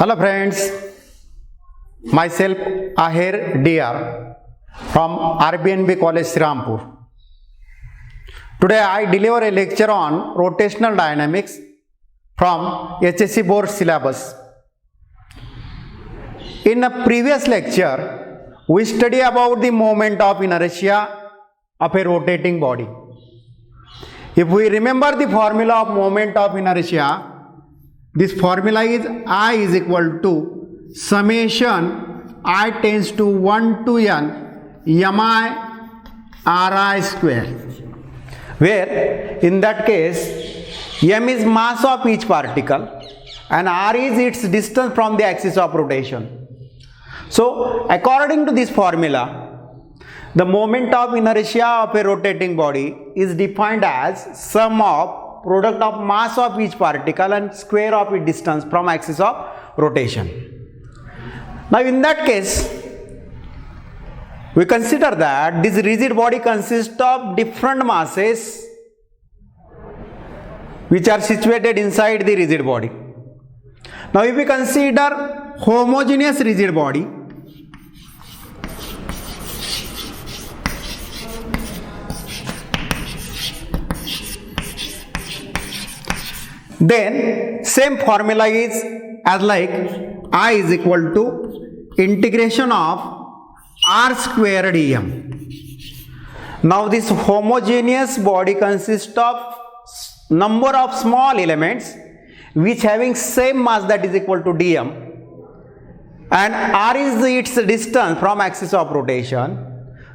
Hello friends, myself Ahir DR from RBNB College Srirampur. Today I deliver a lecture on rotational dynamics from HSC board syllabus. In a previous lecture, we studied about the moment of inertia of a rotating body. If we remember the formula of moment of inertia, this formula is I is equal to summation I tends to 1 to n mi ri square, where in that case m is mass of each particle and r is its distance from the axis of rotation. So according to this formula, the moment of inertia of a rotating body is defined as sum of product of mass of each particle and square of its distance from axis of rotation. Now in that case, we consider that this rigid body consists of different masses which are situated inside the rigid body. Now if we consider homogeneous rigid body, then same formula is as like I is equal to integration of r squared em. Now this homogeneous body consists of number of small elements which having same mass that is equal to dm, and r is its distance from axis of rotation.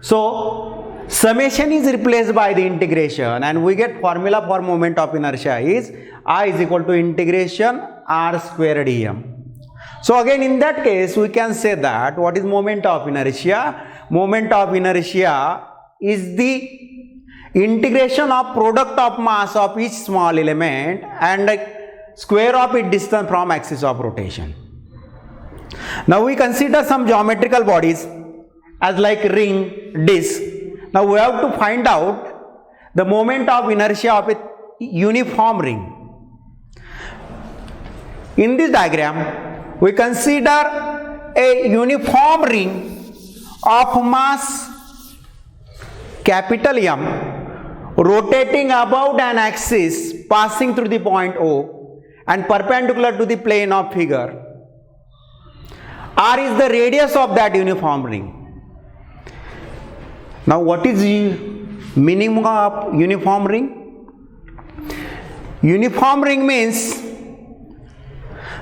So summation is replaced by the integration and we get formula for moment of inertia is I is equal to integration r squared em. So again in that case we can say that what is moment of inertia? Moment of inertia is the integration of product of mass of each small element and square of its distance from axis of rotation. Now we consider some geometrical bodies as like ring, disc. Now we have to find out the moment of inertia of a uniform ring. In this diagram, we consider a uniform ring of mass capital M rotating about an axis passing through the point O and perpendicular to the plane of figure. R is the radius of that uniform ring. Now what is the meaning of uniform ring? Uniform ring means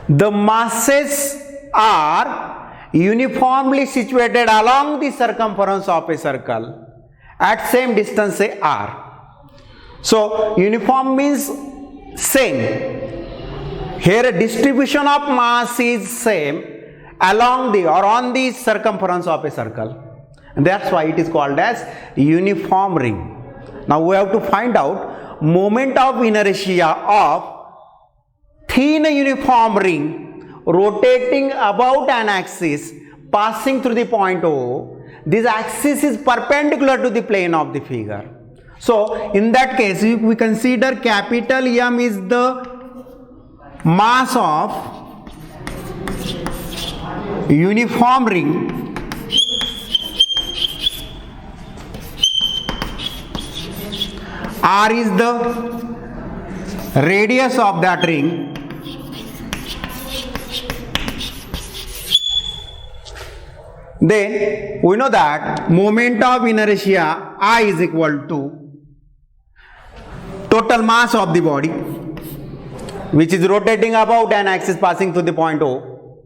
the masses are uniformly situated along the circumference of a circle at same distance say r. So uniform means same. Here a distribution of mass is same along the or on the circumference of a circle. And that's why it is called as uniform ring. Now we have to find out moment of inertia of thin uniform ring rotating about an axis passing through the point O. This axis is perpendicular to the plane of the figure. So in that case, if we consider capital M is the mass of uniform ring, r is the radius of that ring, then we know that moment of inertia I is equal to total mass of the body which is rotating about an axis passing through the point O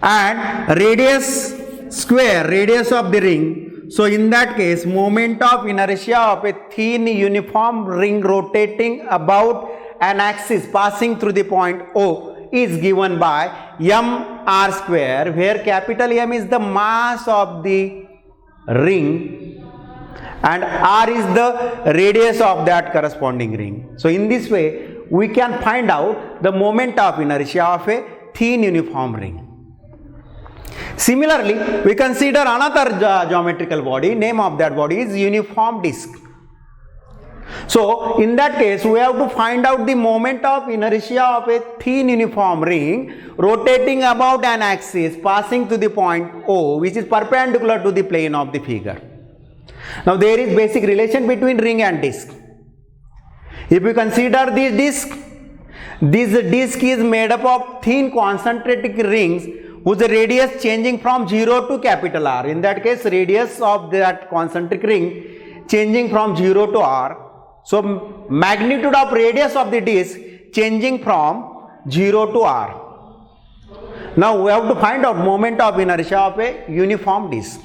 and radius square radius of the ring. So in that case moment of inertia of a thin uniform ring rotating about an axis passing through the point O is given by m r square, where capital M is the mass of the ring and r is the radius of that corresponding ring. So in this way we can find out the moment of inertia of a thin uniform ring. Similarly, we consider another geometrical body. Name of that body is uniform disc. So in that case, we have to find out the moment of inertia of a thin uniform ring rotating about an axis passing to the point O, which is perpendicular to the plane of the figure. Now there is basic relation between ring and disk. If you consider this disk is made up of thin concentric rings whose radius changing from 0 to capital R. In that case, radius of that concentric ring changing from 0 to R. So magnitude of radius of the disk changing from 0 to R. Now we have to find out moment of inertia of a uniform disk.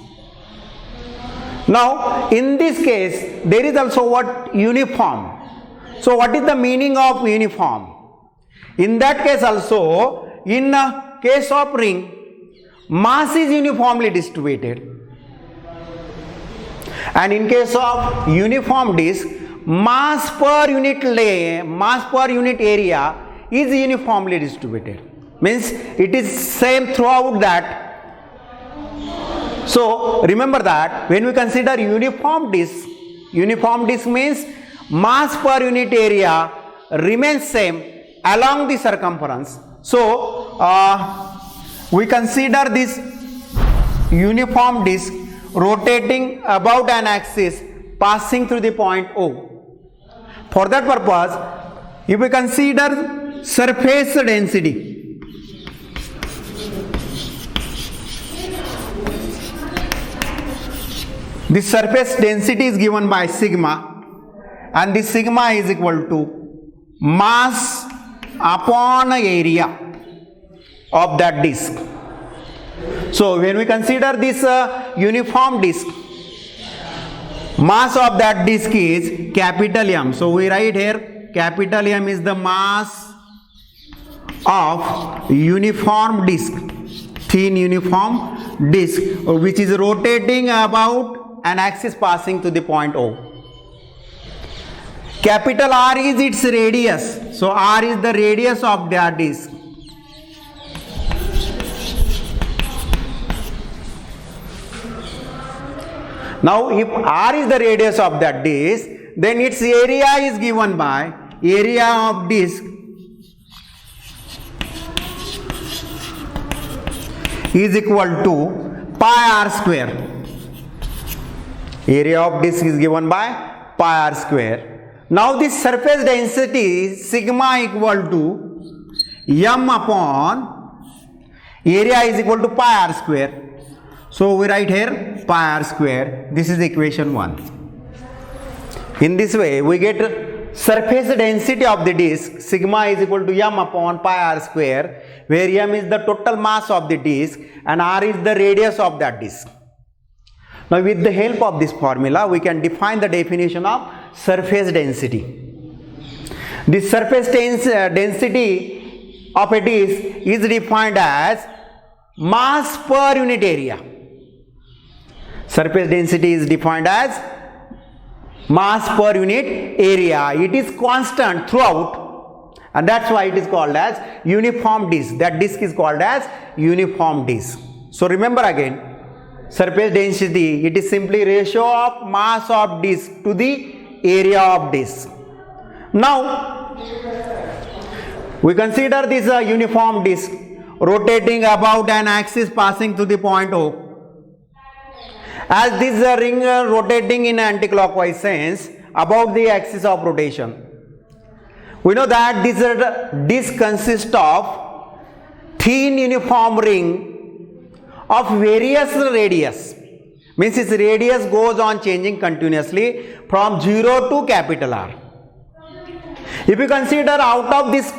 Now in this case there is also what? Uniform. So what is the meaning of uniform? In that case also, in a case of ring, mass is uniformly distributed, and in case of uniform disk, mass per unit area is uniformly distributed. Means it is same throughout that. So remember that when we consider uniform disk means mass per unit area remains same along the circumference. So we consider this uniform disk rotating about an axis passing through the point O. For that purpose, if we consider surface density, the surface density is given by sigma, and this sigma is equal to mass upon area of that disk. So when we consider this uniform disk, mass of that disk is capital M. So we write here capital M is the mass of uniform disk, thin uniform disk, which is rotating about an axis passing to the point O. Capital R is its radius. So R is the radius of that disk. Now if R is the radius of that disk, then its area is given by area of disk is equal to pi R square. Area of disk is given by pi R square. Now this surface density sigma equal to m upon area is equal to pi R square. So we write here pi R square. This is equation 1. In this way we get surface density of the disk sigma is equal to m upon pi R square, where m is the total mass of the disk and r is the radius of that disk. Now with the help of this formula we can define the definition of surface density. The surface density of a disk is defined as mass per unit area. Surface density is defined as mass per unit area. It is constant throughout, and that's why it is called as uniform disk. That disk is called as uniform disk. So remember again, surface density, it is simply ratio of mass of disk to the area of disk. Now we consider this uniform disk rotating about an axis passing to the point O. As this ring rotating in anticlockwise sense about the axis of rotation, we know that this disk consists of thin uniform ring of various radius. Means its radius goes on changing continuously from 0 to capital R. If we consider out of this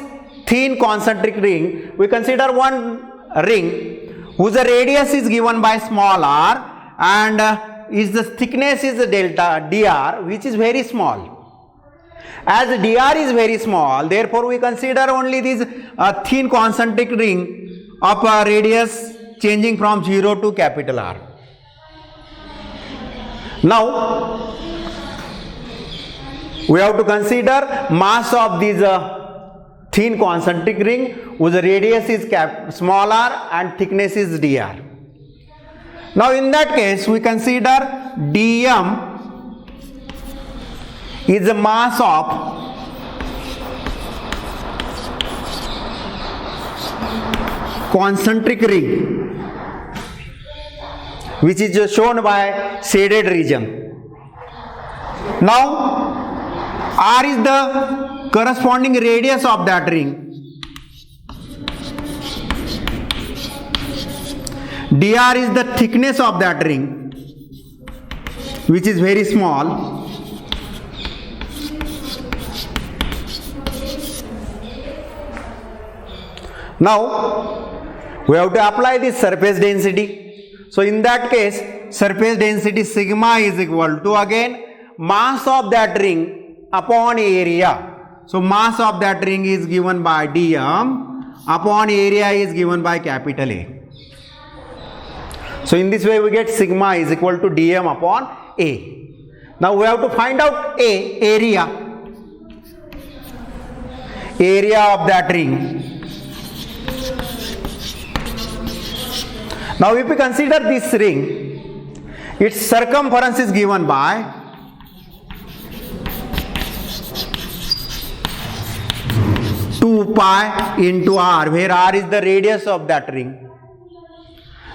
thin concentric ring, we consider one ring whose radius is given by small r and the thickness is delta dr, which is very small. As dr is very small, therefore we consider only this thin concentric ring of radius changing from 0 to capital R. Now we have to consider mass of this thin concentric ring whose radius is small r and thickness is dr. Now in that case we consider dm is the mass of concentric ring, which is shown by shaded region. Now r is the corresponding radius of that ring, dr is the thickness of that ring, which is very small. Now we have to apply this surface density. So in that case, surface density sigma is equal to again mass of that ring upon area. So mass of that ring is given by dm upon area is given by capital A. So in this way we get sigma is equal to dm upon A. Now we have to find out area of that ring. Now if we consider this ring, its circumference is given by two pi into r, where r is the radius of that ring.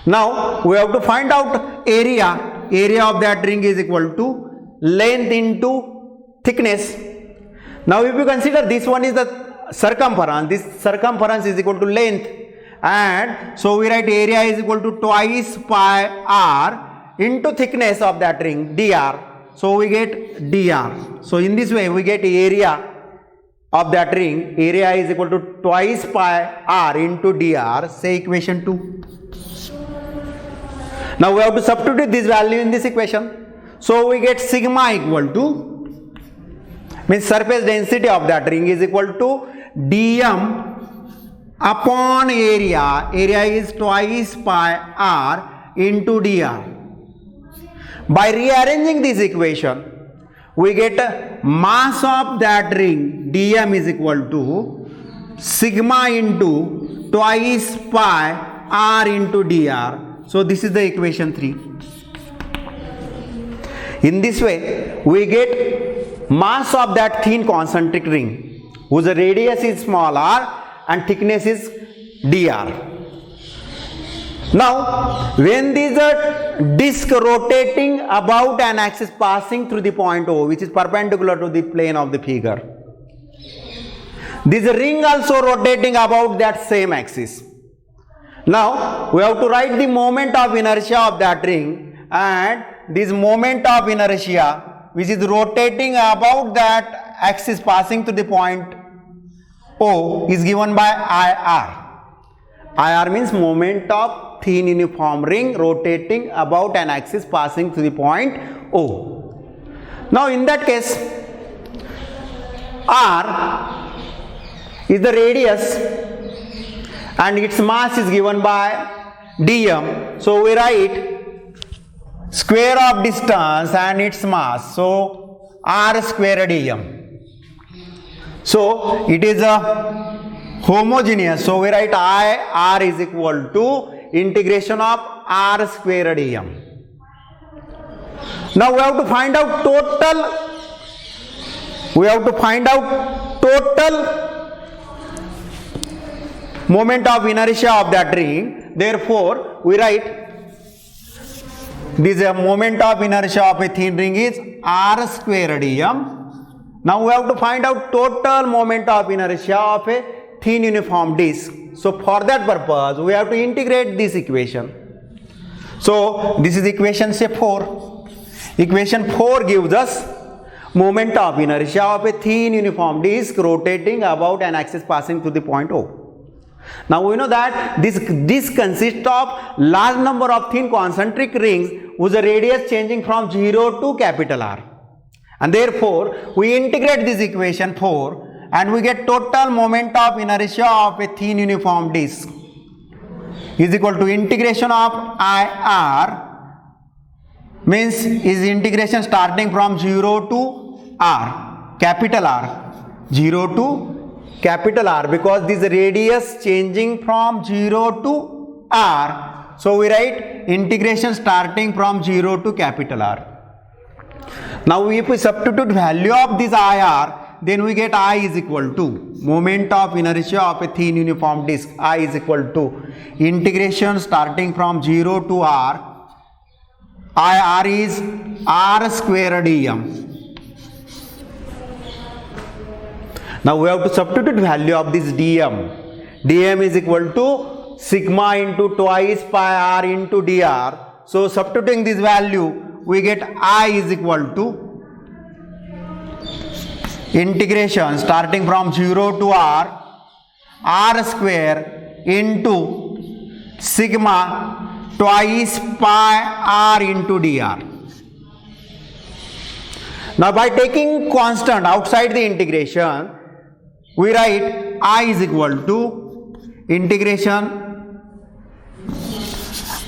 Now we have to find out area of that ring is equal to length into thickness. Now if you consider this one is the circumference, this circumference is equal to length, and so we write area is equal to twice pi r into thickness of that ring dr. So we get dr. So in this way we get area of that ring, area is equal to twice pi r into dr, say equation 2. Now we have to substitute this value in this equation. So we get sigma equal to, means surface density of that ring is equal to dm upon area is twice pi r into dr. By rearranging this equation, we get mass of that ring dm is equal to sigma into twice pi r into dr. So this is the equation 3. In this way we get mass of that thin concentric ring whose radius is small r and thickness is dr. Now when there is a disc rotating about an axis passing through the point O, which is perpendicular to the plane of the figure, this ring also rotating about that same axis. Now we have to write the moment of inertia of that ring, and this moment of inertia which is rotating about that axis passing to the point O is given by IR. IR means moment of thin uniform ring rotating about an axis passing to the point O. Now in that case, R is the radius and its mass is given by dm. So we write square of distance and its mass, so r square dm. So it is a homogeneous, so we write I r is equal to integration of r square dm. Now we have to find out total moment of inertia of that ring. Therefore we write this moment of inertia of a thin ring is r square dm. Now we have to find out total moment of inertia of a thin uniform disc. So for that purpose we have to integrate this equation. So this is equation say 4. Equation 4 gives us moment of inertia of a thin uniform disc rotating about an axis passing through the point O. Now we know that this consists of large number of thin concentric rings whose radius changing from 0 to capital R, and therefore we integrate this equation 4 and we get total moment of inertia of a thin uniform disc is equal to integration of IR, means is integration starting from 0 to R, capital R, 0 to capital R, because this radius changing from 0 to R. So we write integration starting from 0 to capital R. Now if we substitute value of this IR, then we get I is equal to moment of inertia of a thin uniform disk. I is equal to integration starting from 0 to R. IR is R square dm. Now we have to substitute value of this dm. dm is equal to sigma into twice pi r into dr. So substituting this value, we get I is equal to integration starting from 0 to r square into sigma twice pi r into dr. Now by taking constant outside the integration, we write I is equal to integration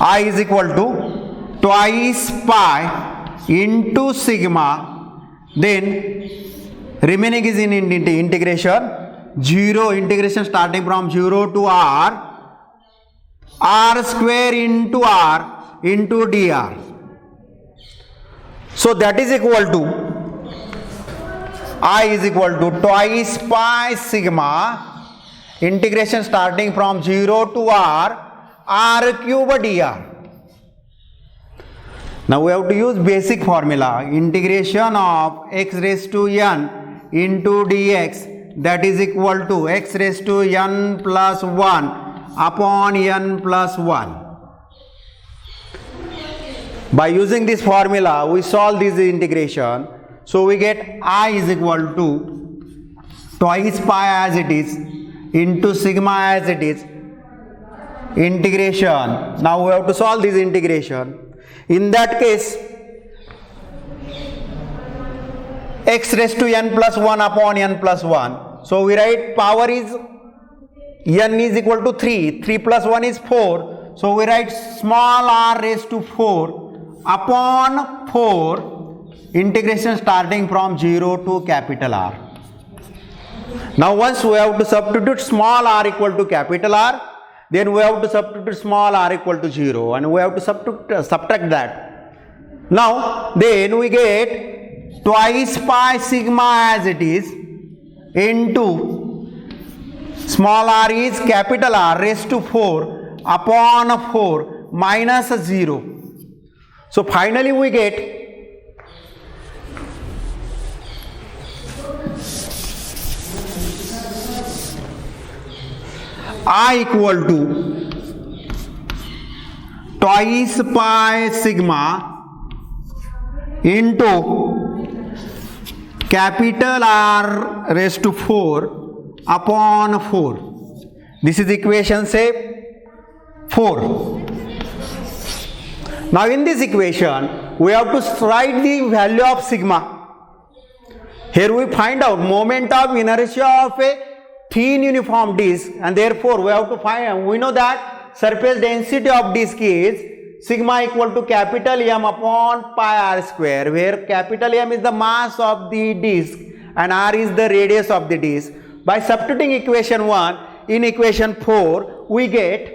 I is equal to twice pi into sigma, then remaining is in integration 0 integration starting from 0 to r square into r into dr. So that is equal to I is equal to twice pi sigma integration starting from 0 to r cube dr. Now we have to use basic formula, integration of x raised to n into dx, that is equal to x raised to n plus 1 upon n plus 1. By using this formula, we solve this integration. So we get I is equal to twice pi as it is into sigma as it is integration. Now we have to solve this integration. In that case, x raised to n plus 1 upon n plus 1. So we write power is n is equal to 3. 3 plus 1 is 4. So we write small r raised to 4 upon 4 integration starting from 0 to capital R. Now once we have to substitute small r equal to capital R, then we have to substitute small r equal to 0 and we have to subtract that. Now then we get twice pi sigma as it is into small r is capital R raised to 4 upon 4 minus 0. So finally we get I equal to twice pi sigma into capital R raised to 4 upon 4. This is equation say 4. Now in this equation, we have to write the value of sigma. Here we find out moment of inertia of a thin uniform disk, and therefore we have to find, we know that surface density of disk is sigma equal to capital M upon pi r square, where capital M is the mass of the disk and r is the radius of the disk. By substituting equation 1 in equation 4, we get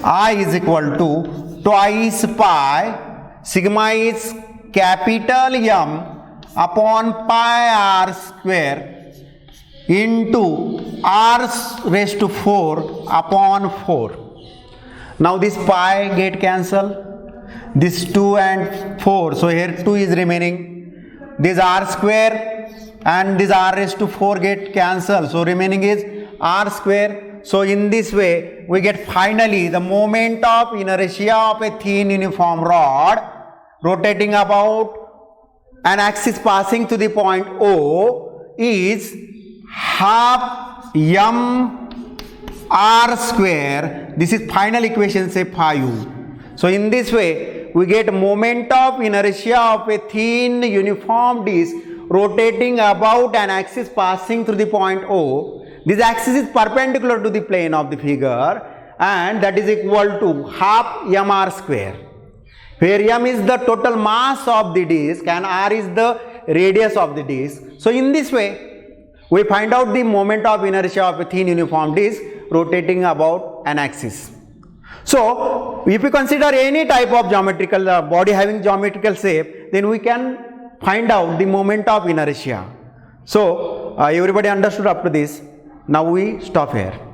I is equal to twice pi sigma is capital M upon pi r square into r raised to 4 upon 4. Now this pi get cancelled, this 2 and 4, so here 2 is remaining, this r square and this r raised to 4 get cancelled, so remaining is r square. So in this way we get finally the moment of inertia of a thin uniform rod rotating about an axis passing to the point O is half m r square. This is final equation say phi u. So in this way we get moment of inertia of a thin uniform disk rotating about an axis passing through the point O. This axis is perpendicular to the plane of the figure and that is equal to half m r square, where m is the total mass of the disk and r is the radius of the disk. So in this way we find out the moment of inertia of a thin uniform disk rotating about an axis. So if you consider any type of geometrical body having geometrical shape, then we can find out the moment of inertia. So everybody understood up to this. Now we stop here.